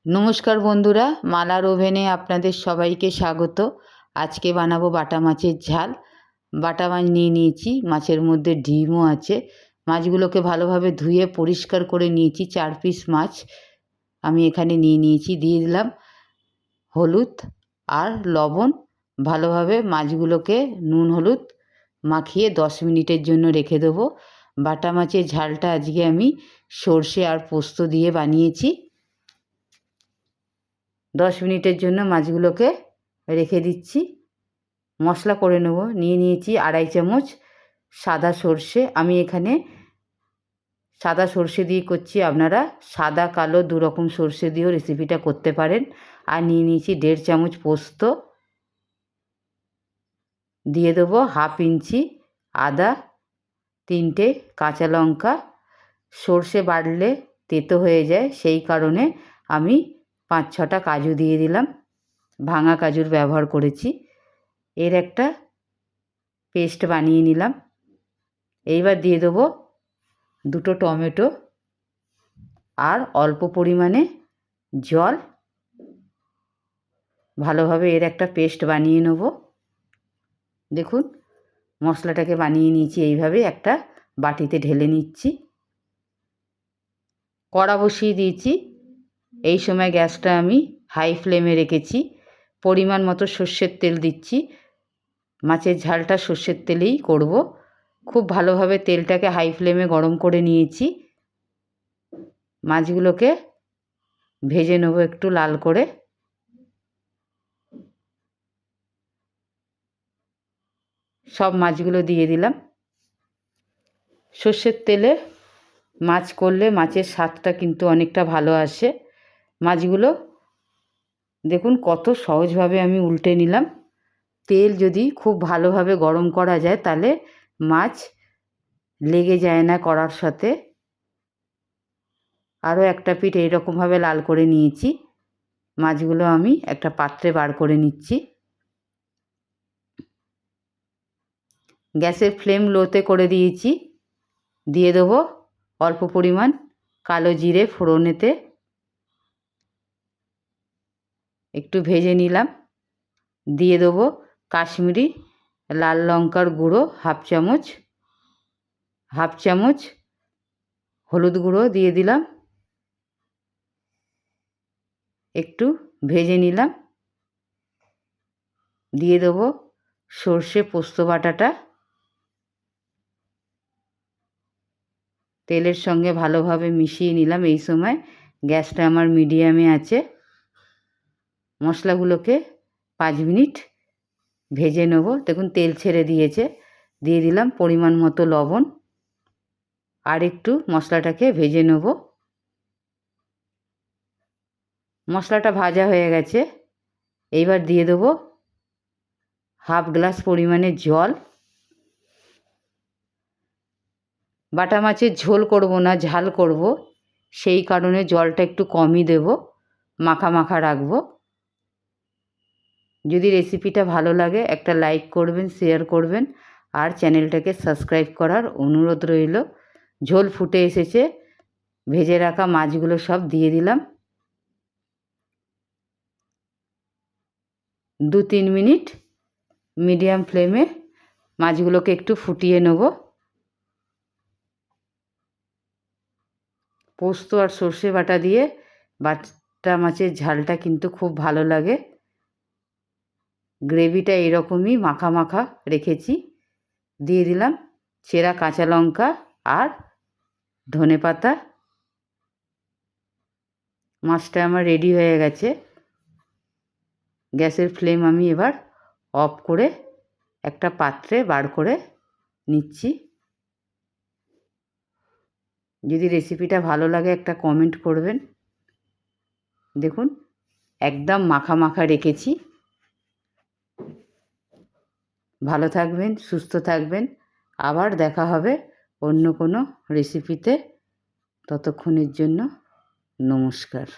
নমস্কার বন্ধুরা, মালার ওভেনে আপনাদের সবাইকে স্বাগত। আজকে বানাবো বাটা মাছের ঝাল। বাটা মাছ নিয়ে নিয়েছি, মাছের মধ্যে ডিমও আছে। মাছগুলোকে ভালোভাবে ধুয়ে পরিষ্কার করে নিয়েছি। 4 পিস মাছ আমি এখানে নিয়ে নিয়েছি। দিয়ে দিলাম হলুদ আর লবণ। ভালোভাবে মাছগুলোকে নুন হলুদ মাখিয়ে 10 মিনিটের জন্য রেখে দেবো। বাটা মাছের ঝালটা আজকে আমি সর্ষে আর পোস্ত দিয়ে বানিয়েছি। 10 মিনিটের জন্য মাছগুলোকে রেখে দিচ্ছি। মশলা করে নেব। নিয়েছি 2.5 চামচ সাদা সর্ষে। আমি এখানে সাদা সর্ষে দিয়ে করছি, আপনারা সাদা কালো দু রকম সর্ষে দিয়েও রেসিপিটা করতে পারেন। আর নিয়েছি 1.5 চামচ পোস্ত। দিয়ে দেবো 1/2 ইঞ্চি আদা, 3টে কাঁচা লঙ্কা। সর্ষে বাটলে তেতো হয়ে যায়, সেই কারণে আমি 5-6টা কাজু দিয়ে দিলাম। ভাঙা কাজুর ব্যবহার করেছি। এর একটা পেস্ট বানিয়ে নিলাম। এইবার দিয়ে দেবো 2টো টমেটো আর অল্প পরিমাণে জল। ভালোভাবে এর একটা পেস্ট বানিয়ে নেব। দেখুন মশলাটাকে বানিয়ে নিয়েছি, এইভাবে একটা বাটিতে ঢেলে নিচ্ছি। কড়া বসিয়ে দিয়েছি। এই সময় গ্যাসটা আমি হাই ফ্লেমে রেখেছি। পরিমাণ মতো সর্ষের তেল দিচ্ছি। মাছের ঝালটা সর্ষের তেলেই করব। খুব ভালোভাবে তেলটাকে হাই ফ্লেমে গরম করে নিয়েছি। মাছগুলোকে ভেজে নেব একটু লাল করে। সব মাছগুলো দিয়ে দিলাম। সর্ষের তেলে মাছ করলে মাছের স্বাদটা কিন্তু অনেকটা ভালো আসে। মাছগুলো দেখুন কত সহজভাবে আমি উল্টে নিলাম। তেল যদি খুব ভালোভাবে গরম করা যায় তাহলে মাছ লেগে যায় না কড়ার সাথে। আরও একটা পিঠ এইরকমভাবে লাল করে নিয়েছি। মাছগুলো আমি একটা পাত্রে বার করে নিচ্ছি। গ্যাসের ফ্লেম লোতে করে দিয়েছি। দিয়ে দেবো অল্প পরিমাণ কালো জিরে ফোড়নেতে। একটু ভেজে নিলাম। দিয়ে দেবো কাশ্মীরি লাল লঙ্কার গুঁড়ো 1/2 চামচ। 1/2 চামচ হলুদ গুঁড়ো দিয়ে দিলাম। একটু ভেজে নিলাম। দিয়ে দেবো সর্ষে পোস্ত বাটাটা। তেলের সঙ্গে ভালোভাবে মিশিয়ে নিলাম। এই সময় গ্যাসটা আমার মিডিয়ামে আছে। মশলাগুলোকে 5 মিনিট ভেজে নেব। দেখুন তেল ছেড়ে দিয়েছে। দিয়ে দিলাম পরিমাণ মতো লবণ। আর একটু মশলাটাকে ভেজে নেব। মশলাটা ভাজা হয়ে গেছে। এইবার দিয়ে দেবো 1/2 গ্লাস পরিমাণে জল। বাটা মাছের ঝোল করব না, ঝাল করব, সেই কারণে জলটা একটু কমই দেব। মাখা মাখা রাখবো। যদি রেসিপিটা ভালো লাগে একটা লাইক করবেন, শেয়ার করবেন আর চ্যানেলটাকে সাবস্ক্রাইব করার অনুরোধ রইল। ঝোল ফুটে এসেছে। ভেজে রাখা মাছগুলো সব দিয়ে দিলাম। 2-3 মিনিট মিডিয়াম ফ্লেমে মাছগুলোকে একটু ফুটিয়ে নেব। পোস্ত আর সর্ষে বাটা দিয়ে বাটা মাছের ঝালটা কিন্তু খুব ভালো লাগে। গ্রেভিটা এরকমই মাখা মাখা রেখেছি। দিয়ে দিলাম চেরা কাঁচা লঙ্কা আর ধনেপাতা। মাছটা আমার রেডি হয়ে গেছে। গ্যাসের ফ্লেম আমি এবার অফ করে একটা পাত্রে বার করে নিচ্ছি। যদি রেসিপিটা ভালো লাগে একটা কমেন্ট করবেন। দেখুন একদম মাখা মাখা রেখেছি। ভালো থাকবেন, সুস্থ থাকবেন। আবার দেখা হবে অন্য কোনো রেসিপিতে। ততক্ষণের জন্য নমস্কার।